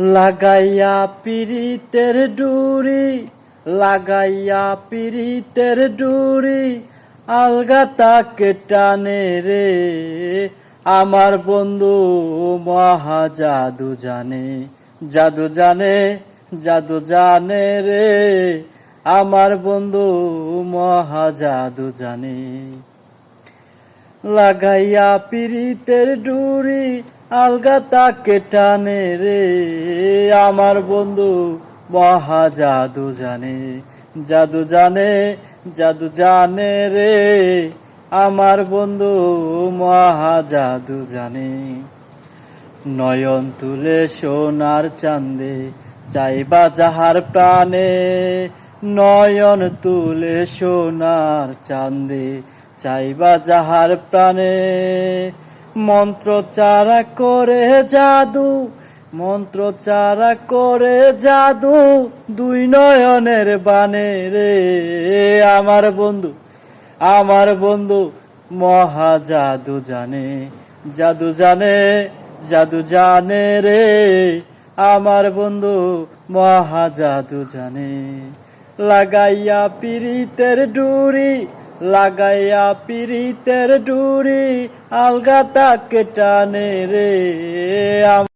লাগাইয়া পিরিতের ডুরি, লাগাইয়া পিরিতের ডুরি, আলগা তাকে টানে রে। আমার বন্ধু মহা জাদু জানে, জাদু জানে, জাদু জানে রে। আমার বন্ধু মহা জাদু জানে। লাগাইয়া পিরিতের ডুরি, আলগা তাকে টানে রে। আমার বন্ধু মহা জাদু জানে, জাদু জানে, জাদু জানে রে। আমার বন্ধু মহা জাদু জানে। নয়ন তুলে সোনার চাঁদে, চাইবা যাহার প্রাণে। নয়ন তুলে সোনার চাঁদে, চাইবা যাহার প্রাণে। মন্ত্র চারা করে জাদু, মন্ত্র চারা করে জাদু, দুই নয়নের বানে রে। আমার বন্ধু, আমার বন্ধু মহা জাদু জানে, জাদু জানে, জাদু জানে রে। আমার বন্ধু মহা জাদু জানে। লাগাইয়া পিরিতের ডুরি, লাগাইয়া পিরিতের ডুরি, আলগা তাকে টানে রে।